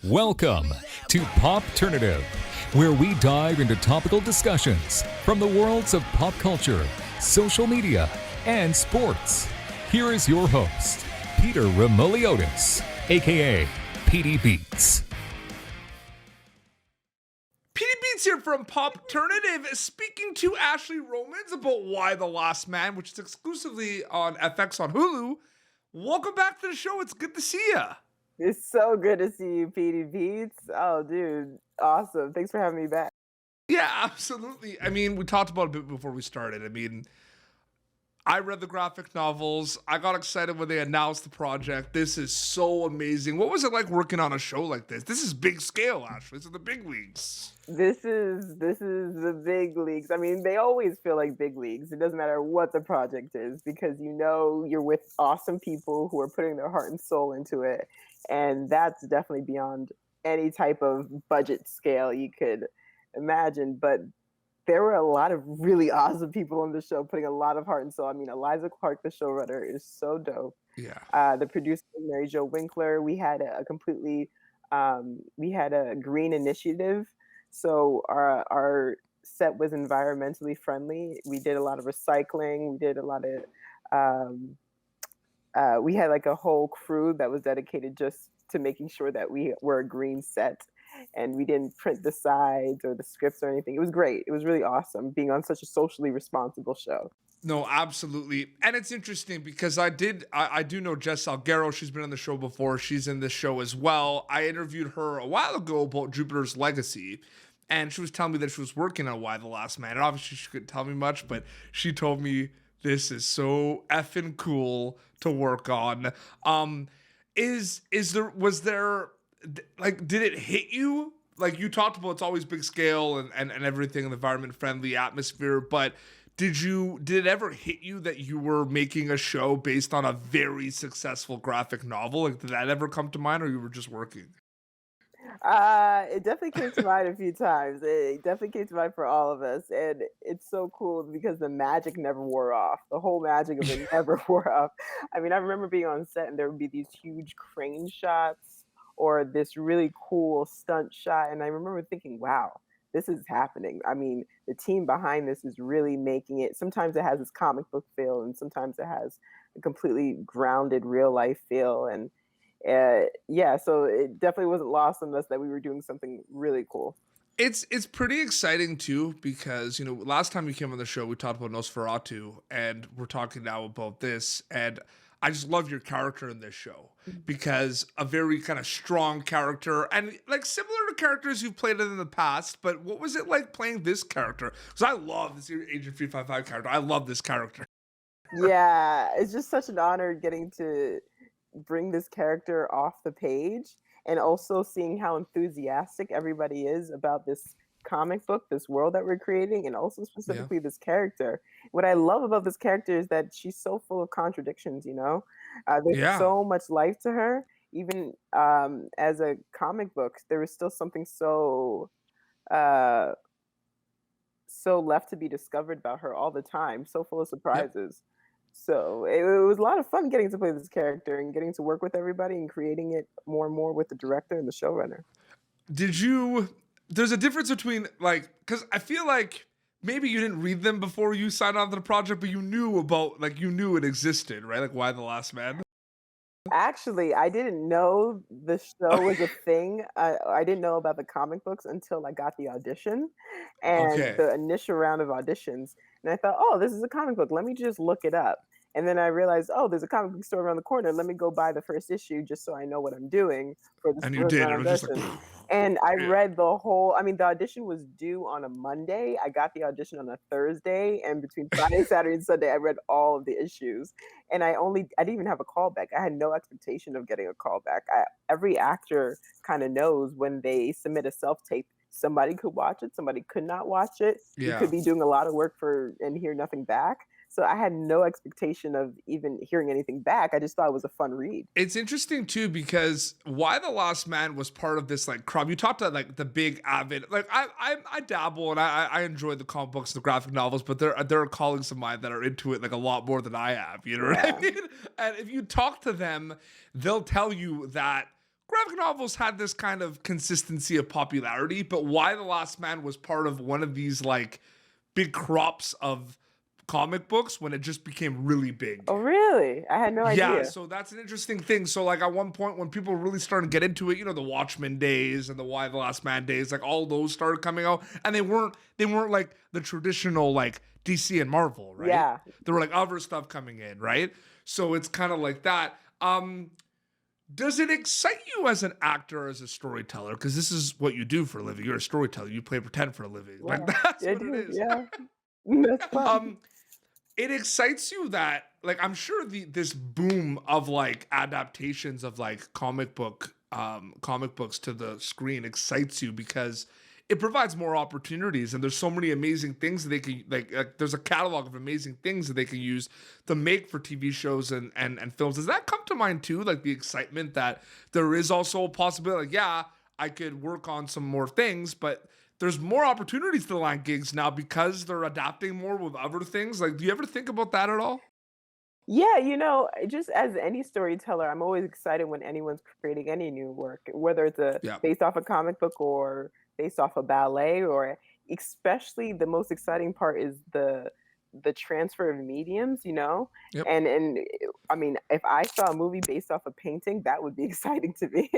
Welcome to Popternative, where we dive into topical discussions from the worlds of pop culture, social media, and sports. Here is your host, Peter Remoliotis, aka PD Beats. PD Beats here from Popternative, speaking to Ashley Romans about Y the Last Man, which is exclusively on FX on Hulu. Welcome back to the show. It's good to see you. It's so good to see you, PD Beats. Oh, dude, awesome. Thanks for having me back. Yeah, absolutely. I mean, we talked about it a bit before we started. I mean, I read the graphic novels. I got excited when they announced the project. This is so amazing. What was it like working on a show like this? This is big scale, Ashley. This is the big leagues. This is the big leagues. I mean, they always feel like big leagues. It doesn't matter what the project is because you know you're with awesome people who are putting their heart and soul into it. And that's definitely beyond any type of budget scale you could imagine. But there were a lot of really awesome people on the show putting a lot of heart and soul. I mean, Eliza Clark, the showrunner, is so dope. Yeah. The producer, Mary Jo Winkler, we had we had a green initiative. So our set was environmentally friendly. We did a lot of recycling. We did a lot of, we had like a whole crew that was dedicated just to making sure that we were a green set. And we didn't print the sides or the scripts or anything. It was great. It was really awesome being on such a socially responsible show. No, absolutely. And it's interesting because I do know Jess Salguero. She's been on the show before. She's in this show as well. I interviewed her a while ago about Jupiter's Legacy. And she was telling me that she was working on Y the Last Man. And obviously she couldn't tell me much, but she told me this is so effing cool to work on. Did it hit you? Like you talked about, it's always big scale and everything, and environment friendly atmosphere, but did it ever hit you that you were making a show based on a very successful graphic novel? Like, did that ever come to mind, or you were just working? It definitely came to mind a few times. It definitely came to mind for all of us. And it's so cool because the magic never wore off. The whole magic of it never wore off. I mean, I remember being on set and there would be these huge crane shots or this really cool stunt shot. And I remember thinking, wow, this is happening. I mean, the team behind this is really making it. Sometimes it has this comic book feel and sometimes it has a completely grounded real life feel. And so it definitely wasn't lost on us that we were doing something really cool. It's pretty exciting too because, you know, last time you came on the show, we talked about Nosferatu, and we're talking now about this. And I just love your character in this show because a very kind of strong character and like similar to characters you've played in the past. But what was it like playing this character? Because I love this Agent 355 character. I love this character. Yeah, it's just such an honor getting to bring this character off the page and also seeing how enthusiastic everybody is about this comic book, this world that we're creating, and also specifically this character. What I love about this character is that she's so full of contradictions, you know? There's so much life to her. Even as a comic book, there was still something so left to be discovered about her all the time, so full of surprises. So it was a lot of fun getting to play this character and getting to work with everybody and creating it more and more with the director and the showrunner. There's a difference between because I feel like maybe you didn't read them before you signed on to the project, but you knew it existed, right? Like Y the Last Man. Actually, I didn't know the show was a thing. I didn't know about the comic books until I got the audition and the initial round of auditions. And I thought, oh, this is a comic book. Let me just look it up. And then I realized, oh, there's a comic book store around the corner. Let me go buy the first issue just so I know what I'm doing for this. And you did. It was just like, and I read the whole. I mean, the audition was due on a Monday. I got the audition on a Thursday, and between Friday, Saturday, and Sunday, I read all of the issues. And I didn't even have a callback. I had no expectation of getting a callback. Every actor kind of knows when they submit a self tape. Somebody could watch it. Somebody could not watch it. You could be doing a lot of work and hear nothing back. So I had no expectation of even hearing anything back. I just thought it was a fun read. It's interesting too because Y the Last Man was part of this like crowd. You talked about like the big avid. Like I dabble and I enjoy the comic books, the graphic novels, but there are colleagues of mine that are into it like a lot more than I have. You know what I mean? And if you talk to them, they'll tell you that graphic novels had this kind of consistency of popularity, but Why the Last Man was part of one of these like big crops of comic books when it just became really big. Oh, really? I had no Yeah, idea. so that's an interesting thing. So like at one point when people really started to get into it, the Watchmen days and the Why the Last Man days, like all those started coming out, and they weren't like the traditional like DC and Marvel, right? Yeah. There were like other stuff coming in, right? So it's kind of like that. Does it excite you as an actor, as a storyteller? Because this is what you do for a living. You're a storyteller. You play pretend for a living. Like Yeah. that's I what it do. is. Yeah. That's fun. It excites you that like I'm sure this boom of like adaptations of like comic books to the screen excites you because it provides more opportunities, and there's so many amazing things that they can like there's a catalog of amazing things that they can use to make for TV shows and films. Does that come to mind too, like the excitement that there is also a possibility like, yeah, I could work on some more things, but there's more opportunities to land gigs now because they're adapting more with other things. Like, do you ever think about that at all? Yeah, just as any storyteller, I'm always excited when anyone's creating any new work, whether it's Yeah. based off a comic book or based off a ballet, or especially the most exciting part is the transfer of mediums. Yep. And I mean, if I saw a movie based off a painting, that would be exciting to me.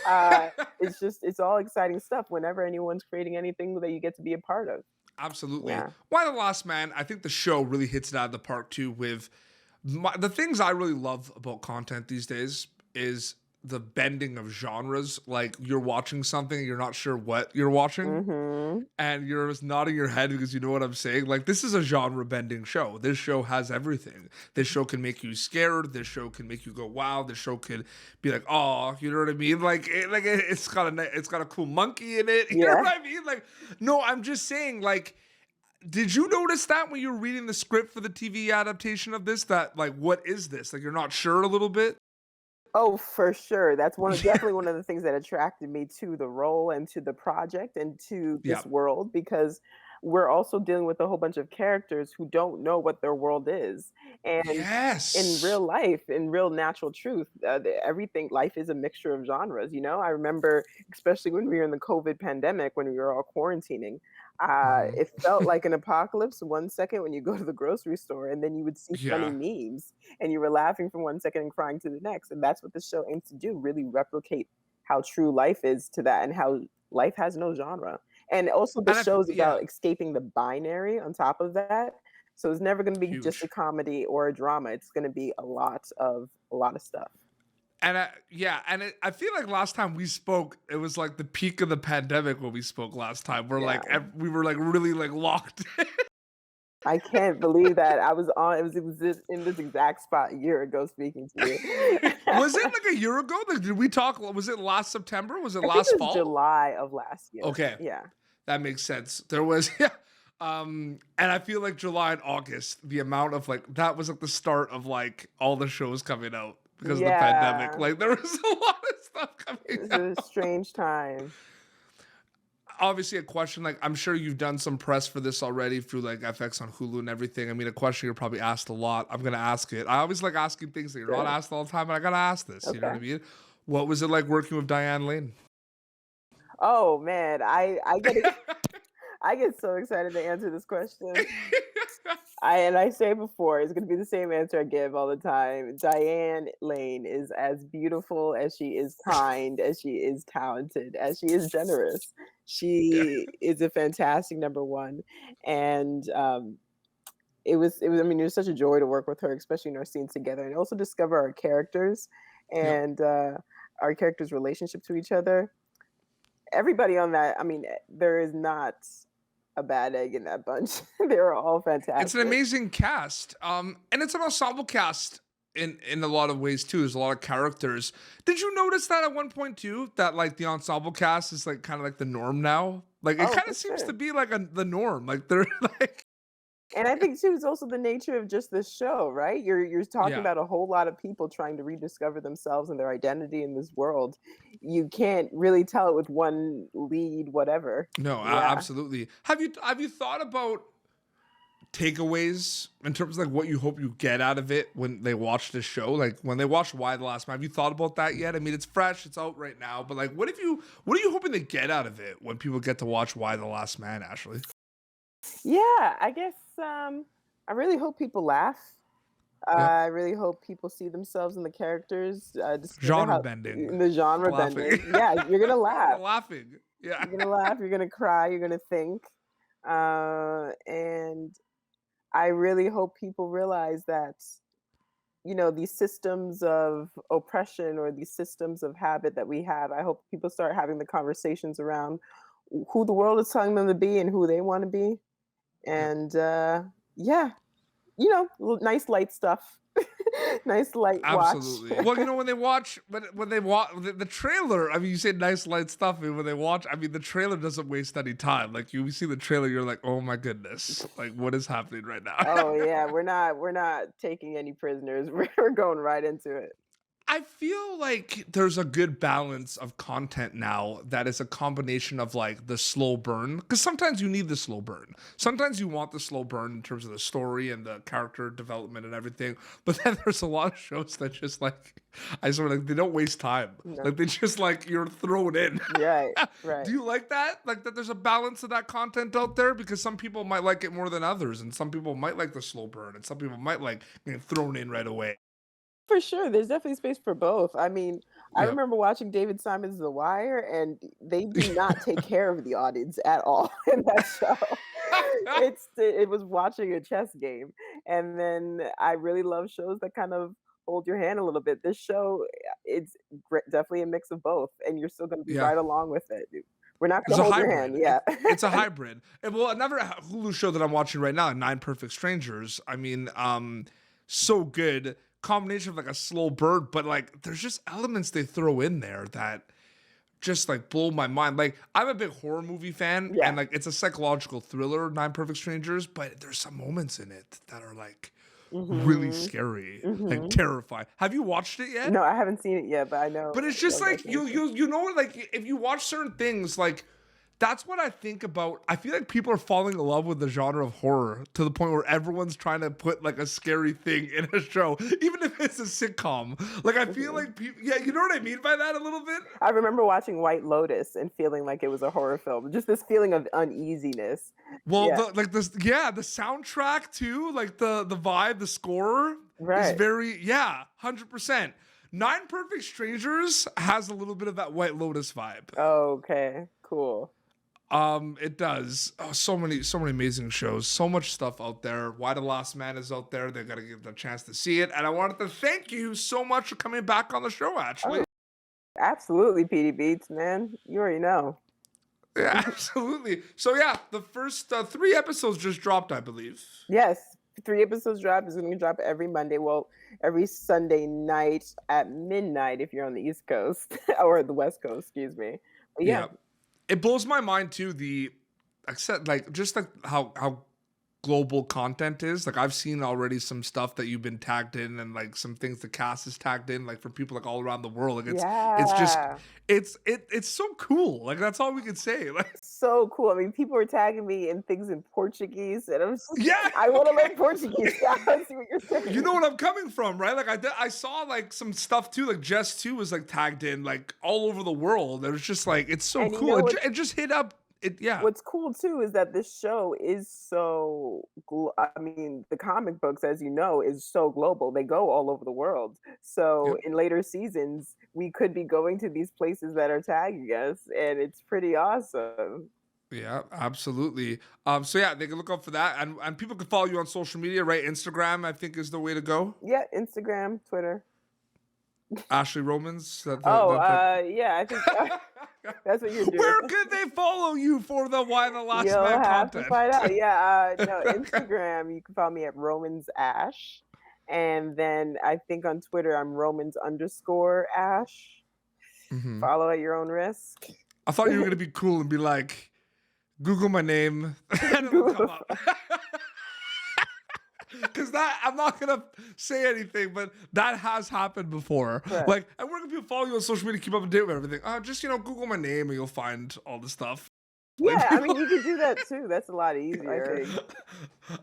uh, it's all exciting stuff whenever anyone's creating anything that you get to be a part of. Absolutely. Yeah. Why the Last Man? I think the show really hits it out of the park too. With the things I really love about content these days is the bending of genres. Like you're watching something, and you're not sure what you're watching, Hmm. and you're just nodding your head because you know what I'm saying. Like this is a genre bending show. This show has everything. This show can make you scared. This show can make you go wow. This show could be like, oh, you know what I mean? It's got it's got a cool monkey in it. You know Yeah. what I mean? Like no, I'm just saying like. Did you notice that when you were reading the script for the TV adaptation of this? That like, what is this? Like, you're not sure a little bit. Oh, for sure. That's definitely one of the things that attracted me to the role and to the project and to Yeah. this world, because we're also dealing with a whole bunch of characters who don't know what their world is. And in Yes. real life, in real natural truth, everything, life is a mixture of genres. I remember, especially when we were in the COVID pandemic, when we were all quarantining, Mhm. it felt like an apocalypse one second when you go to the grocery store, and then you would see funny Yeah. memes and you were laughing from one second and crying to the next. And that's what the show aims to do, really replicate how true life is to that, and how life has no genre. And also the And show's yeah, about escaping the binary on top of that. So it's never going to be just a huge. comedy or a drama. It's going to be a lot of stuff. And yeah, and I feel like last time we spoke, it was like the peak of the pandemic when we spoke last time. We're like, Yeah. we were like really like locked. I can't believe that I was on it was in this exact spot a year ago speaking to you. Was it like a year ago? Like, did we talk? Was it last September? Was it I think last it was fall? July of last year. Okay. Yeah. That makes sense. There was yeah. And I feel like July and August, the amount of like that was like the start of like all the shows coming out because of the pandemic. Yeah. Like there was a lot of stuff It coming was out. a strange time. Obviously a question like I'm sure you've done some press for this already through like FX on Hulu and everything. I mean, a question you're probably asked a lot. I'm gonna ask it. I always like asking things that you're not Sure. asked all the time, but I gotta ask this. You know what I Okay. mean? What was it like working with Diane Lane? Oh man, I get so excited to answer this question. I say before, it's gonna be the same answer I give all the time. Diane Lane is as beautiful as she is kind, as she is talented, as she is generous. Yeah. She is a fantastic number one, and it was. I mean, it was such a joy to work with her, especially in our scenes together, and also discover our characters Yep. and our characters' relationship to each other. Everybody on that, I mean, there is not a bad egg in that bunch. They're all It's an fantastic. amazing cast. And it's an ensemble cast in a lot of ways too. There's a lot of characters. Did you notice that at one point too? That like the ensemble cast is like kind of like the norm now. Like it Oh, kind for of seems to sure. be like the norm. Like they're like And I think too, it's also the nature of just this show, right? You're talking yeah. about a whole lot of people trying to rediscover themselves and their identity in this world. You can't really tell it with one lead, whatever. No, Yeah. absolutely. Have you thought about takeaways in terms of like what you hope you get out of it when they watch this show? Like when they watch Why the Last Man, have you thought about that yet? I mean, it's fresh, it's out right now, but like what are you hoping to get out of it when people get to watch Why the Last Man, Ashley? Yeah, I guess I really hope people laugh. Yep. I really hope people see themselves in the characters. Genre bending. In the genre Laughing. bending. Yeah, you're gonna laugh. Laughing. Yeah. You're gonna laugh. You're gonna cry. You're gonna think. And I really hope people realize that these systems of oppression or these systems of habit that we have. I hope people start having the conversations around who the world is telling them to be and who they want to be. Yep. And yeah, nice light stuff. Nice light Absolutely. watch. Well, when they watch the trailer, I mean, you say nice light stuff, and when they watch, I mean, the trailer doesn't waste any time. Like you see the trailer, you're like, oh my goodness, like what is happening right now? Oh yeah, we're not taking any prisoners. We're going right into it. I feel like there's a good balance of content now that is a combination of like the slow burn, because sometimes you need the slow burn. Sometimes you want the slow burn in terms of the story and the character development and everything. But then there's a lot of shows that just like, I sort of like, they don't waste time. No. Like they just like, you're thrown in. Right. Do you like that? Like that there's a balance of that content out there? Because some people might like it more than others, and some people might like the slow burn, and some people might like getting thrown in right away. For sure, there's definitely space for both. I mean, I Yep. remember watching David Simon's The Wire, and they do not take care of the audience at all in that show. It was watching a chess game, and then I really love shows that kind of hold your hand a little bit. This show, it's definitely a mix of both, and you're still going to be Yeah. right along with it. We're not It's going a to hold your hybrid. hand. Yeah, It's a hybrid. And well, another Hulu show that I'm watching right now, Nine Perfect Strangers. I mean, so good. Combination of like a slow burn, but like there's just elements they throw in there that just like blow my mind. Like I'm a big horror movie fan, Yeah. and like it's a psychological thriller, Nine Perfect Strangers, but there's some moments in it that are like really scary, like terrifying. Have you watched it yet? No, I haven't seen it yet, but I know. But it's just know like that you know, like if you watch certain things, like that's what I think about. I feel like people are falling in love with the genre of horror to the point where everyone's trying to put like a scary thing in a show, even if it's a sitcom. Like I feel like people, yeah, you know what I mean by that a little bit. I remember watching White Lotus and feeling like it was a horror film. Just this feeling of uneasiness. Well, Yeah. the soundtrack too, like the vibe, the score is Right. very 100%. Nine Perfect Strangers has a little bit of that White Lotus vibe. Okay, cool. It does. Oh, so many amazing shows, so much stuff out there. Why the Last Man is out there. They got to give them a chance to see it. And I wanted to thank you so much for coming back on the show, Ashley. Absolutely, PD Beats, man. You already know. Yeah, absolutely. So yeah, the first 3 episodes just dropped, I believe. Yes, 3 episodes drop. It's going to drop every Monday. Well, every Sunday night at midnight if you're on the East Coast or the West Coast, excuse me. But yeah. It blows my mind too. Just like how global content is. Like I've seen already some stuff that you've been tagged in, and like some things the cast is tagged in, like from people like all around the world. Like it's so cool. Like that's all we can say. Like So cool. I mean, people were tagging me in things in Portuguese, and I was just, Yeah. I want to learn Portuguese. I see what you're saying. you know what I'm coming from, right? Like I saw like some stuff too. Like Jess too was like tagged in like all over the world. It was just like it's so And you cool. know It just hit up. What's cool too is that this show is so. I mean, the comic books, as you know, is so global. They go all over the world. So Yep. in later seasons, we could be going to these places that are tagging us, and it's pretty awesome. Yeah, absolutely. So yeah, they can look out for that, and people can follow you on social media, right? Instagram, I think, is the way to go. Yeah, Instagram, Twitter. Ashley Romans. Yeah, I think that's what you're doing. Where could they follow you for the Why the Last You'll Man have content? to find out. Yeah, no, Instagram, you can follow me at Romans Ash. And then I think on Twitter, I'm Romans_Ash. Mhm. Follow at your own risk. I thought you were gonna be cool and be like, Google my name, and it'll come up. Because that I'm not gonna say anything, but that has happened before. Right. Like, and where can people follow you on social media, keep up to date with everything? Just Google my name and you'll find all the stuff. Like, Yeah, I mean, people- you could do that too. That's a lot easier, I think.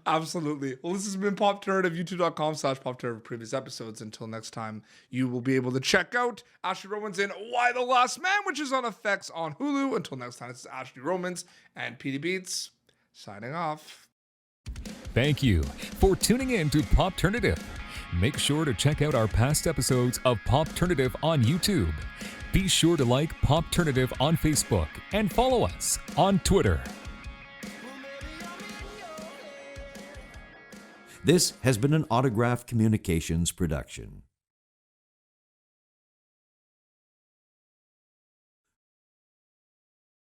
Absolutely. Well, this has been Popternative, youtube.com/Popternative previous episodes. Until next time, you will be able to check out Ashley Romans in Why the Last Man, which is on FX on Hulu. Until next time, this is Ashley Romans and PD Beats signing off. Thank you for tuning in to Popternative. Make sure to check out our past episodes of Popternative on YouTube. Be sure to like Popternative on Facebook and follow us on Twitter. This has been an Autograph Communications production.